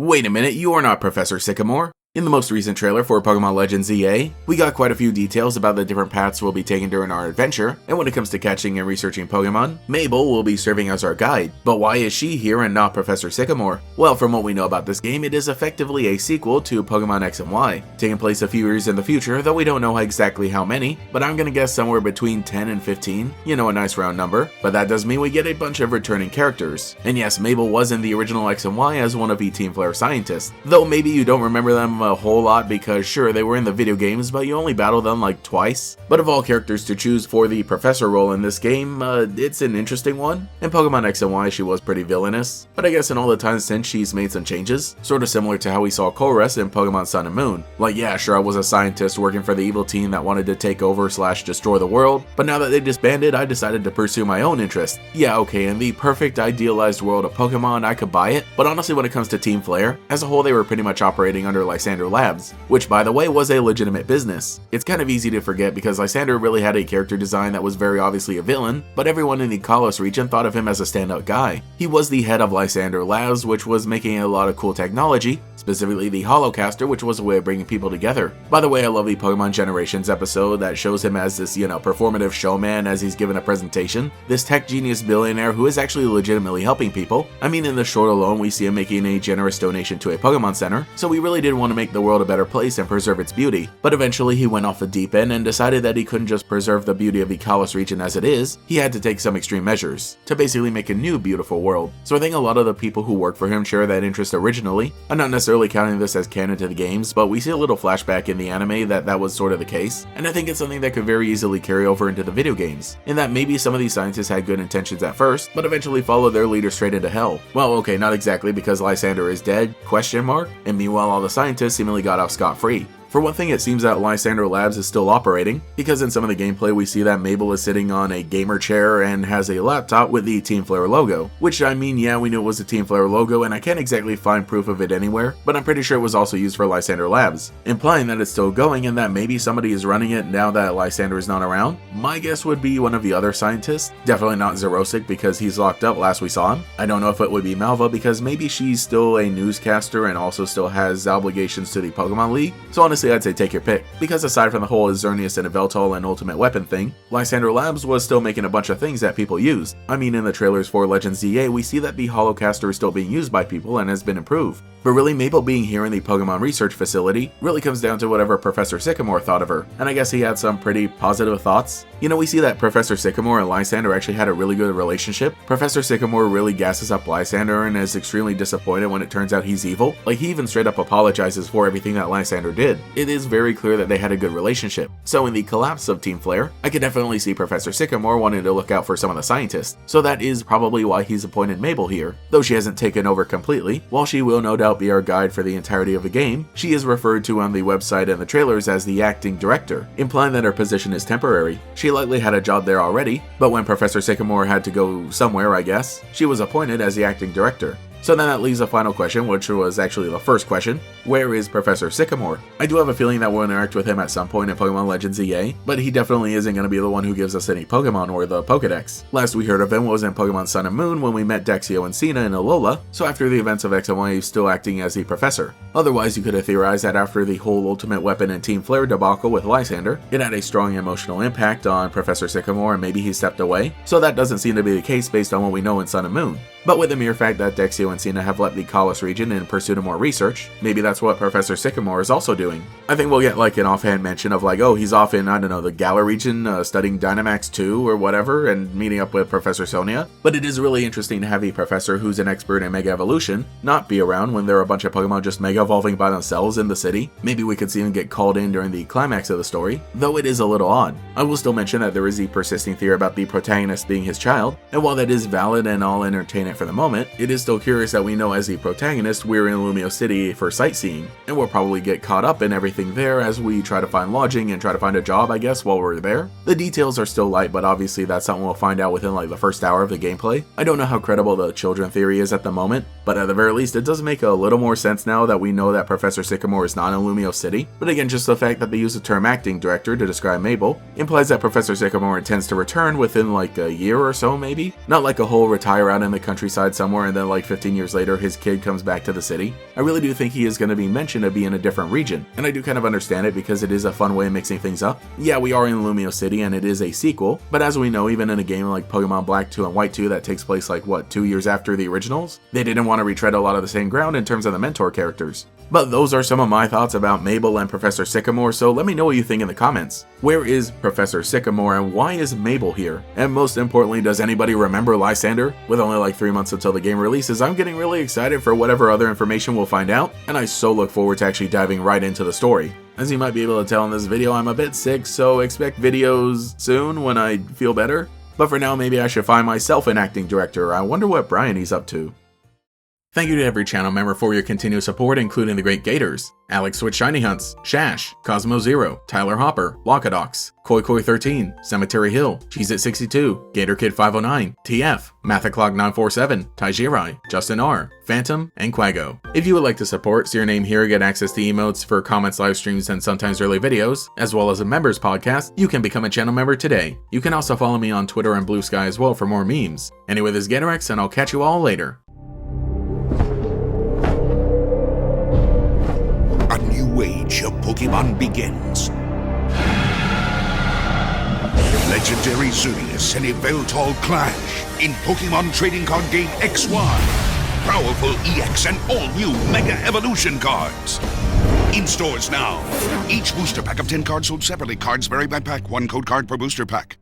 Wait a minute, you are not Professor Sycamore. In the most recent trailer for Pokemon Legends EA, we got quite a few details about the different paths we'll be taking during our adventure, and when it comes to catching and researching Pokemon, Mabel will be serving as our guide. But why is she here and not Professor Sycamore? Well, from what we know about this game, it is effectively a sequel to Pokemon X and Y, taking place a few years in the future, though we don't know exactly how many, but I'm gonna guess somewhere between 10 and 15, you know, a nice round number, but that does mean we get a bunch of returning characters. And yes, Mabel was in the original X and Y as one of the Team Flare scientists, though maybe you don't remember them a whole lot because sure, they were in the video games, but you only battled them like twice. But of all characters to choose for the professor role in this game, it's an interesting one. In Pokemon X and Y, she was pretty villainous, but I guess in all the time since she's made some changes, sort of similar to how we saw Colress in Pokemon Sun and Moon. Like yeah, sure, I was a scientist working for the evil team that wanted to take over / destroy the world, but now that they disbanded, I decided to pursue my own interests. Yeah, okay, in the perfect idealized world of Pokemon, I could buy it, but honestly when it comes to Team Flare, as a whole they were pretty much operating under Lysander Labs, which by the way was a legitimate business. It's kind of easy to forget because Lysander really had a character design that was very obviously a villain, but everyone in the Kalos region thought of him as a standout guy. He was the head of Lysander Labs, which was making a lot of cool technology, specifically the Holocaster, which was a way of bringing people together. By the way, I love the Pokemon Generations episode that shows him as this, performative showman as he's given a presentation, this tech genius billionaire who is actually legitimately helping people. I mean, in the short alone, we see him making a generous donation to a Pokemon Center, so we really did want to make the world a better place and preserve its beauty. But eventually he went off the deep end and decided that he couldn't just preserve the beauty of the Kalos region as it is, he had to take some extreme measures to basically make a new beautiful world. So I think a lot of the people who work for him share that interest originally. I'm not necessarily counting this as canon to the games, but we see a little flashback in the anime that was sort of the case, and I think it's something that could very easily carry over into the video games, in that maybe some of these scientists had good intentions at first, but eventually followed their leader straight into hell. Well, okay, not exactly because Lysander is dead, and meanwhile all the scientists seemingly got off scot-free. For one thing, it seems that Lysander Labs is still operating, because in some of the gameplay we see that Mabel is sitting on a gamer chair and has a laptop with the Team Flare logo, which I mean, yeah, we knew it was a Team Flare logo and I can't exactly find proof of it anywhere, but I'm pretty sure it was also used for Lysander Labs, implying that it's still going and that maybe somebody is running it now that Lysander is not around. My guess would be one of the other scientists, definitely not Xerosic because he's locked up last we saw him. I don't know if it would be Malva because maybe she's still a newscaster and also still has obligations to the Pokemon League, so honestly I'd say take your pick, because aside from the whole Xerneas and Yveltal and Ultimate Weapon thing, Lysander Labs was still making a bunch of things that people used. I mean, in the trailers for Legends EA, we see that the Holocaster is still being used by people and has been improved. But really, Mabel being here in the Pokemon Research Facility really comes down to whatever Professor Sycamore thought of her, and I guess he had some pretty positive thoughts. You know, we see that Professor Sycamore and Lysander actually had a really good relationship. Professor Sycamore really gasses up Lysander and is extremely disappointed when it turns out he's evil. Like, he even straight up apologizes for everything that Lysander did. It is very clear that they had a good relationship. So in the collapse of Team Flare, I could definitely see Professor Sycamore wanting to look out for some of the scientists. So that is probably why he's appointed Mabel here. Though she hasn't taken over completely, while she will no doubt be our guide for the entirety of the game, she is referred to on the website and the trailers as the acting director, implying that her position is temporary. She likely had a job there already, but when Professor Sycamore had to go somewhere, I guess, she was appointed as the acting director. So then that leaves a final question, which was actually the first question. Where is Professor Sycamore? I do have a feeling that we'll interact with him at some point in Pokemon Legends EA, but he definitely isn't going to be the one who gives us any Pokemon or the Pokedex. Last we heard of him was in Pokemon Sun and Moon when we met Dexio and Cena in Alola, so after the events of X and Y he's still acting as the professor. Otherwise, you could have theorized that after the whole Ultimate Weapon and Team Flare debacle with Lysander, it had a strong emotional impact on Professor Sycamore and maybe he stepped away, so that doesn't seem to be the case based on what we know in Sun and Moon. But with the mere fact that Dexio and Cena have left the Kalos region in pursuit of more research, maybe that's what Professor Sycamore is also doing. I think we'll get like an offhand mention of like, oh, he's off in, I don't know, the Galar region studying Dynamax 2 or whatever and meeting up with Professor Sonia. But it is really interesting to have a professor who's an expert in Mega Evolution not be around when there are a bunch of Pokemon just Mega Evolving by themselves in the city. Maybe we could see him get called in during the climax of the story, though it is a little odd. I will still mention that there is the persisting theory about the protagonist being his child, and while that is valid and I'll entertain it for the moment, it is still curious that we know as the protagonist we're in Lumio City for sightseeing, and we'll probably get caught up in everything there as we try to find lodging and try to find a job, I guess, while we're there. The details are still light, but obviously that's something we'll find out within like the first hour of the gameplay. I don't know how credible the children theory is at the moment, but at the very least it does make a little more sense now that we know that Professor Sycamore is not in Lumio City. But again, just the fact that they use the term acting director to describe Mabel implies that Professor Sycamore intends to return within like a year or so maybe. Not like a whole retire out in the country countryside somewhere and then like 15 years later his kid comes back to the city. I really do think he is going to be mentioned to be in a different region, and I do kind of understand it because it is a fun way of mixing things up. Yeah, we are in Lumio City and it is a sequel, but as we know, even in a game like Pokemon Black 2 and White 2 that takes place like, what, 2 years after the originals, they didn't want to retread a lot of the same ground in terms of the mentor characters. But those are some of my thoughts about Mabel and Professor Sycamore, so let me know what you think in the comments. Where is Professor Sycamore and why is Mabel here? And most importantly, does anybody remember Lysander? With only like 3 months until the game releases, I'm getting really excited for whatever other information we'll find out, and I so look forward to actually diving right into the story. As you might be able to tell in this video, I'm a bit sick, so expect videos soon when I feel better. But for now, maybe I should find myself an acting director. I wonder what Brian is up to. Thank you to every channel member for your continued support, including the Great Gators, Alex with Shiny Hunts, Shash, Cosmo Zero, Tyler Hopper, Lockadox, Koi 13, Cemetery Hill, Cheez It 62, Gator Kid 509, TF, Mathaclog 947, Taijirai, Justin R, Phantom, and Quago. If you would like to support, see your name here, get access to emotes for comments, live streams, and sometimes early videos, as well as a members podcast, you can become a channel member today. You can also follow me on Twitter and Blue Sky as well for more memes. Anyway, this is Gatorex, and I'll catch you all later. A new age of Pokemon begins. Legendary Xurius and Yveltal clash in Pokemon trading card game XY. Powerful EX and all-new Mega Evolution cards. In stores now. Each booster pack of 10 cards sold separately. Cards vary by pack. 1 code card per booster pack.